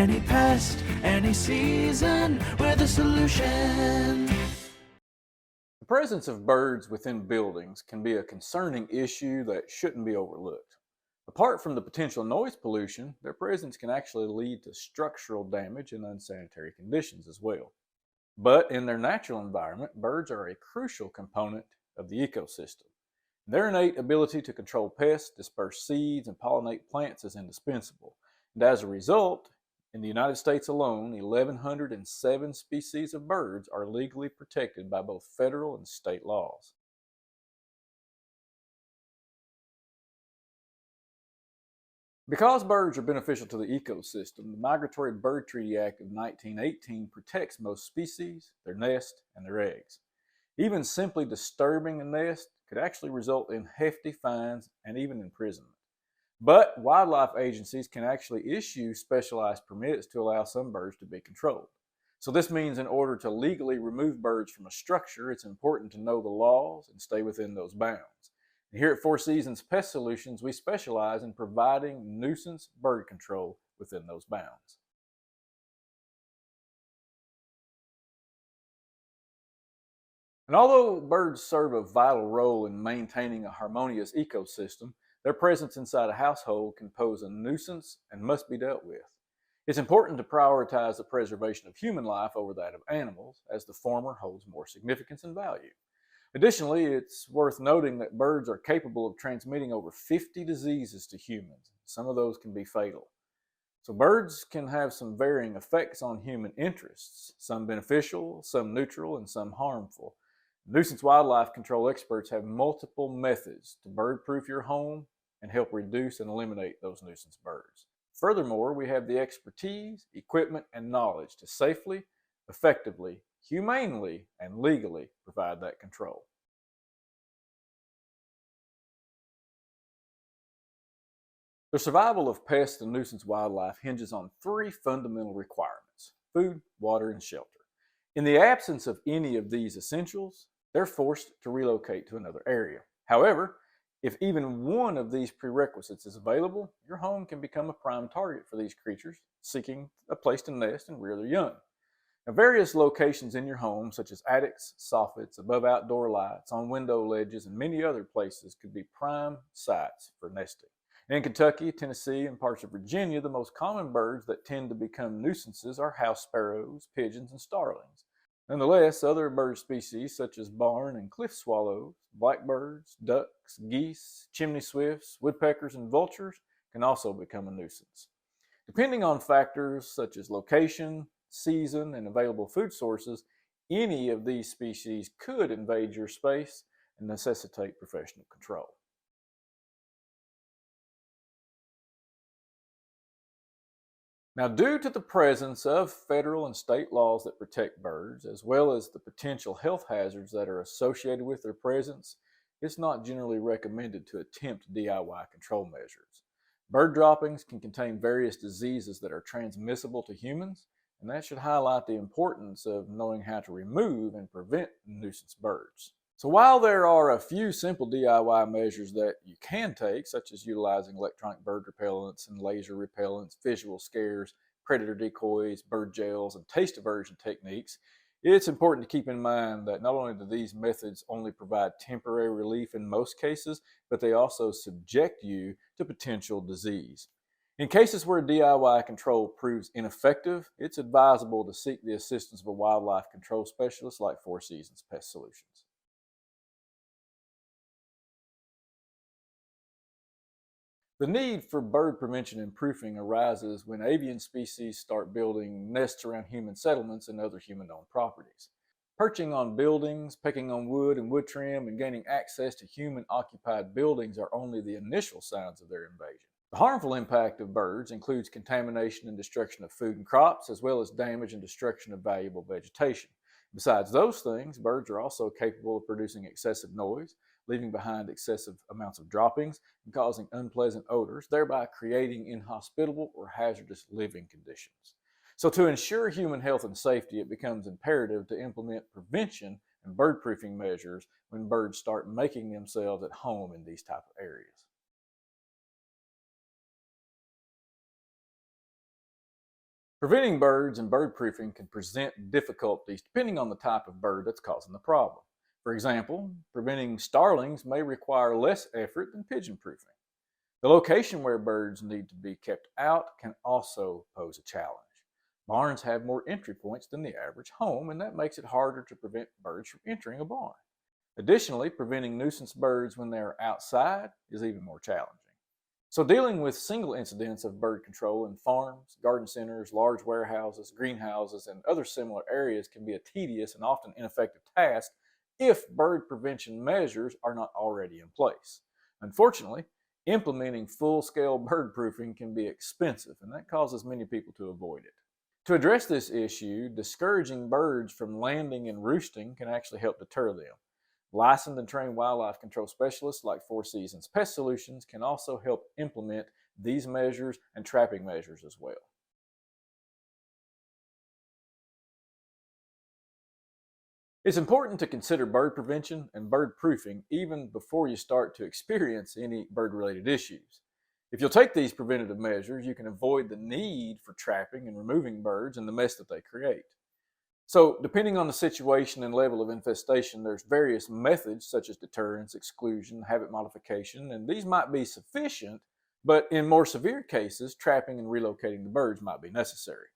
Any pest, any season, we're the solution. The presence of birds within buildings can be a concerning issue that shouldn't be overlooked. Apart from the potential noise pollution, their presence can actually lead to structural damage and unsanitary conditions as well. But in their natural environment, birds are a crucial component of the ecosystem. Their innate ability to control pests, disperse seeds, and pollinate plants is indispensable. And as a result, in the United States alone, 1,107 species of birds are legally protected by both federal and state laws. Because birds are beneficial to the ecosystem, the Migratory Bird Treaty Act of 1918 protects most species, their nest, and their eggs. Even simply disturbing a nest could actually result in hefty fines and even imprisonment. But wildlife agencies can actually issue specialized permits to allow some birds to be controlled. So this means in order to legally remove birds from a structure, it's important to know the laws and stay within those bounds. And here at Four Seasons Pest Solutions, we specialize in providing nuisance bird control within those bounds. And although birds serve a vital role in maintaining a harmonious ecosystem, their presence inside a household can pose a nuisance and must be dealt with. It's important to prioritize the preservation of human life over that of animals, as the former holds more significance and value. Additionally, it's worth noting that birds are capable of transmitting over 50 diseases to humans. Some of those can be fatal. So birds can have some varying effects on human interests, some beneficial, some neutral, and some harmful. Nuisance wildlife control experts have multiple methods to bird-proof your home and help reduce and eliminate those nuisance birds. Furthermore, we have the expertise, equipment, and knowledge to safely, effectively, humanely, and legally provide that control. The survival of pest and nuisance wildlife hinges on three fundamental requirements: food, water, and shelter. In the absence of any of these essentials, they're forced to relocate to another area. However, if even one of these prerequisites is available, your home can become a prime target for these creatures seeking a place to nest and rear their young. Now, various locations in your home, such as attics, soffits, above outdoor lights, on window ledges, and many other places could be prime sites for nesting. In Kentucky, Tennessee, and parts of Virginia, the most common birds that tend to become nuisances are house sparrows, pigeons, and starlings. Nonetheless, other bird species such as barn and cliff swallows, blackbirds, ducks, geese, chimney swifts, woodpeckers, and vultures can also become a nuisance. Depending on factors such as location, season, and available food sources, any of these species could invade your space and necessitate professional control. Now, due to the presence of federal and state laws that protect birds, as well as the potential health hazards that are associated with their presence, it's not generally recommended to attempt DIY control measures. Bird droppings can contain various diseases that are transmissible to humans, and that should highlight the importance of knowing how to remove and prevent nuisance birds. So while there are a few simple DIY measures that you can take, such as utilizing electronic bird repellents and laser repellents, visual scares, predator decoys, bird jails, and taste aversion techniques, it's important to keep in mind that not only do these methods only provide temporary relief in most cases, but they also subject you to potential disease. In cases where DIY control proves ineffective, it's advisable to seek the assistance of a wildlife control specialist like Four Seasons Pest Solutions. The need for bird prevention and proofing arises when avian species start building nests around human settlements and other human-owned properties. Perching on buildings, pecking on wood and wood trim, and gaining access to human-occupied buildings are only the initial signs of their invasion. The harmful impact of birds includes contamination and destruction of food and crops, as well as damage and destruction of valuable vegetation. Besides those things, birds are also capable of producing excessive noise, leaving behind excessive amounts of droppings and causing unpleasant odors, thereby creating inhospitable or hazardous living conditions. So to ensure human health and safety, it becomes imperative to implement prevention and bird proofing measures when birds start making themselves at home in these type of areas. Preventing birds and bird proofing can present difficulties depending on the type of bird that's causing the problem. For example, preventing starlings may require less effort than pigeon proofing. The location where birds need to be kept out can also pose a challenge. Barns have more entry points than the average home, and that makes it harder to prevent birds from entering a barn. Additionally, preventing nuisance birds when they are outside is even more challenging. So, dealing with single incidents of bird control in farms, garden centers, large warehouses, greenhouses, and other similar areas can be a tedious and often ineffective task if bird prevention measures are not already in place. Unfortunately, implementing full scale bird proofing can be expensive, and that causes many people to avoid it. To address this issue, discouraging birds from landing and roosting can actually help deter them. Licensed and trained wildlife control specialists like Four Seasons Pest Solutions can also help implement these measures and trapping measures as well. It's important to consider bird prevention and bird proofing even before you start to experience any bird-related issues. If you'll take these preventative measures, you can avoid the need for trapping and removing birds and the mess that they create. So, depending on the situation and level of infestation, there's various methods such as deterrence, exclusion, habit modification, and these might be sufficient, but in more severe cases, trapping and relocating the birds might be necessary.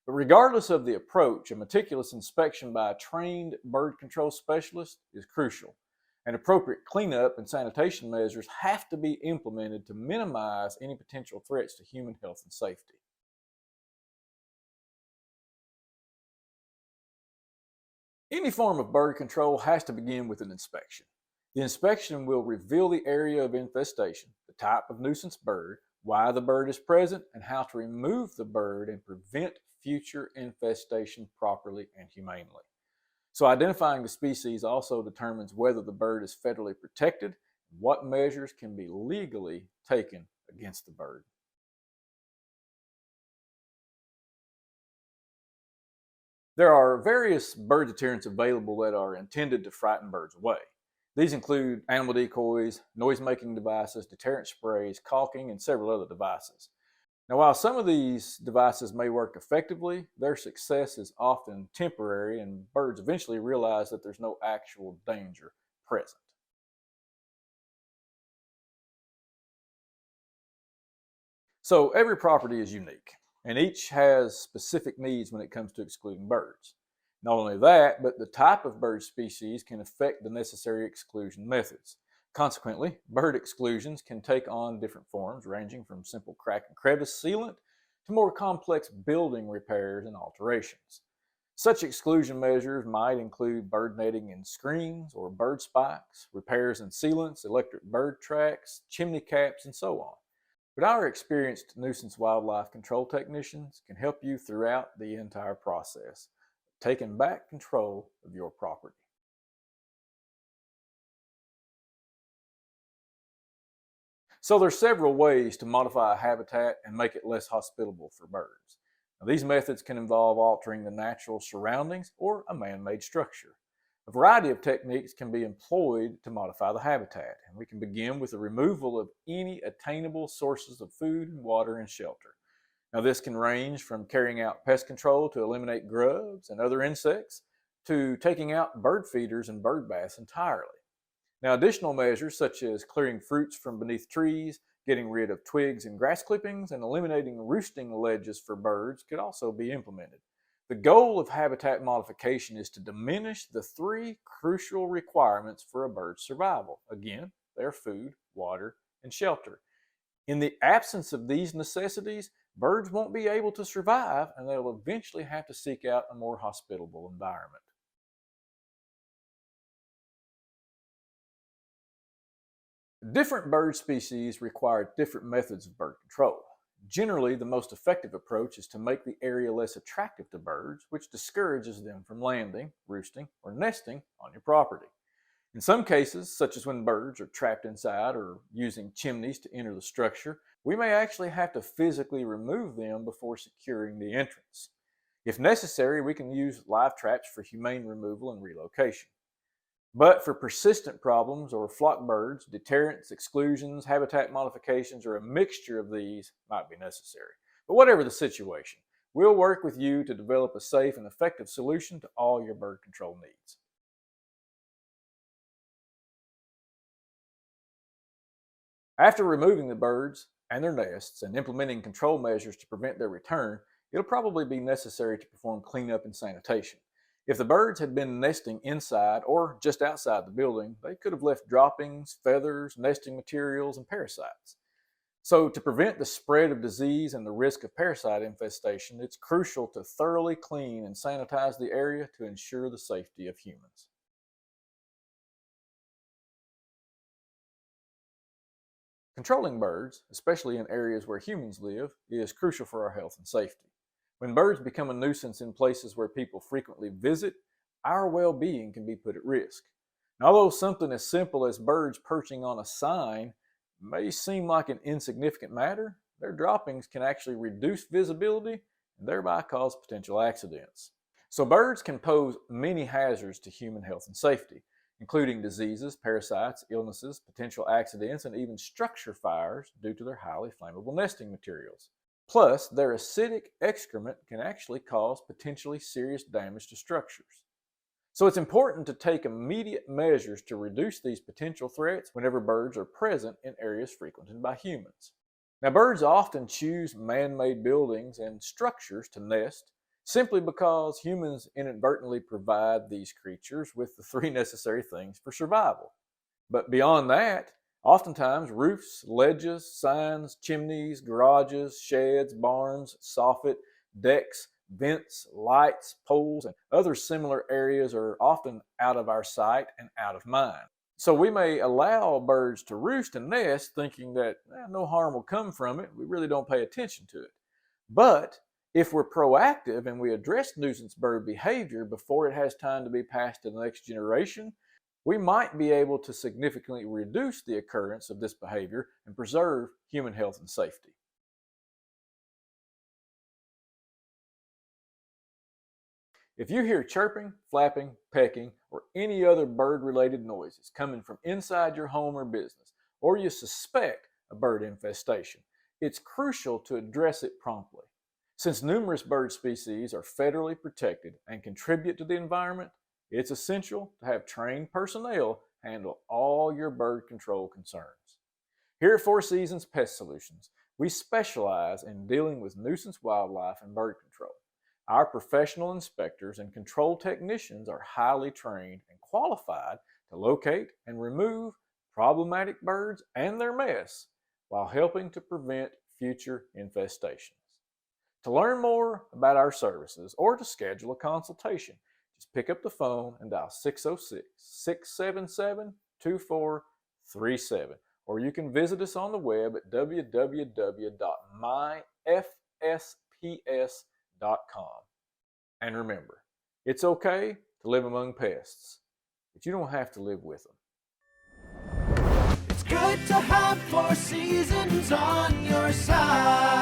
But regardless of the approach, a meticulous inspection by a trained bird control specialist is crucial, and appropriate cleanup and sanitation measures have to be implemented to minimize any potential threats to human health and safety. Any form of bird control has to begin with an inspection. The inspection will reveal the area of infestation, the type of nuisance bird, why the bird is present, and how to remove the bird and prevent future infestation properly and humanely. So, identifying the species also determines whether the bird is federally protected and what measures can be legally taken against the bird. There are various bird deterrents available that are intended to frighten birds away. These include animal decoys, noise-making devices, deterrent sprays, caulking, and several other devices. Now, while some of these devices may work effectively, their success is often temporary, and birds eventually realize that there's no actual danger present. So, every property is unique, and each has specific needs when it comes to excluding birds. Not only that, but the type of bird species can affect the necessary exclusion methods. Consequently, bird exclusions can take on different forms, ranging from simple crack and crevice sealant to more complex building repairs and alterations. Such exclusion measures might include bird netting and screens or bird spikes, repairs and sealants, electric bird tracks, chimney caps, and so on. But our experienced nuisance wildlife control technicians can help you throughout the entire process, taking back control of your property. So there's several ways to modify a habitat and make it less hospitable for birds. Now, these methods can involve altering the natural surroundings or a man-made structure. A variety of techniques can be employed to modify the habitat, and we can begin with the removal of any attainable sources of food and water and shelter. Now, this can range from carrying out pest control to eliminate grubs and other insects to taking out bird feeders and bird baths entirely. Now, additional measures such as clearing fruits from beneath trees, getting rid of twigs and grass clippings, and eliminating roosting ledges for birds could also be implemented. The goal of habitat modification is to diminish the three crucial requirements for a bird's survival. Again, their food, water, and shelter. In the absence of these necessities, birds won't be able to survive and they'll eventually have to seek out a more hospitable environment. Different bird species require different methods of bird control. Generally, the most effective approach is to make the area less attractive to birds, which discourages them from landing, roosting, or nesting on your property. In some cases, such as when birds are trapped inside or using chimneys to enter the structure, we may actually have to physically remove them before securing the entrance. If necessary, we can use live traps for humane removal and relocation. But for persistent problems or flock birds, deterrents, exclusions, habitat modifications, or a mixture of these might be necessary. But whatever the situation, We'll work with you to develop a safe and effective solution to all your bird control needs. After removing the birds and their nests and implementing control measures to prevent their return, it'll probably be necessary to perform cleanup and sanitation. If the birds had been nesting inside or just outside the building, they could have left droppings, feathers, nesting materials, and parasites. So, to prevent the spread of disease and the risk of parasite infestation, it's crucial to thoroughly clean and sanitize the area to ensure the safety of humans. Controlling birds, especially in areas where humans live, is crucial for our health and safety. When birds become a nuisance in places where people frequently visit, our well-being can be put at risk. And although something as simple as birds perching on a sign may seem like an insignificant matter, their droppings can actually reduce visibility and thereby cause potential accidents. So birds can pose many hazards to human health and safety, including diseases, parasites, illnesses, potential accidents, and even structure fires due to their highly flammable nesting materials. Plus, their acidic excrement can actually cause potentially serious damage to structures. So it's important to take immediate measures to reduce these potential threats whenever birds are present in areas frequented by humans. Now, birds often choose man-made buildings and structures to nest simply because humans inadvertently provide these creatures with the three necessary things for survival. But beyond that, oftentimes roofs, ledges, signs, chimneys, garages, sheds, barns, soffit, decks, vents, lights, poles, and other similar areas are often out of our sight and out of mind. So we may allow birds to roost and nest thinking that no harm will come from it. We really don't pay attention to it. But if we're proactive and we address nuisance bird behavior before it has time to be passed to the next generation, we might be able to significantly reduce the occurrence of this behavior and preserve human health and safety. If you hear chirping, flapping, pecking, or any other bird-related noises coming from inside your home or business, or you suspect a bird infestation, it's crucial to address it promptly. Since numerous bird species are federally protected and contribute to the environment, it's essential to have trained personnel handle all your bird control concerns. Here at Four Seasons Pest Solutions, we specialize in dealing with nuisance wildlife and bird control. Our professional inspectors and control technicians are highly trained and qualified to locate and remove problematic birds and their mess while helping to prevent future infestations. To learn more about our services or to schedule a consultation, just pick up the phone and dial 606-677-2437, or you can visit us on the web at www.myfsps.com. And remember, it's okay to live among pests, but you don't have to live with them. It's good to have Four Seasons on your side.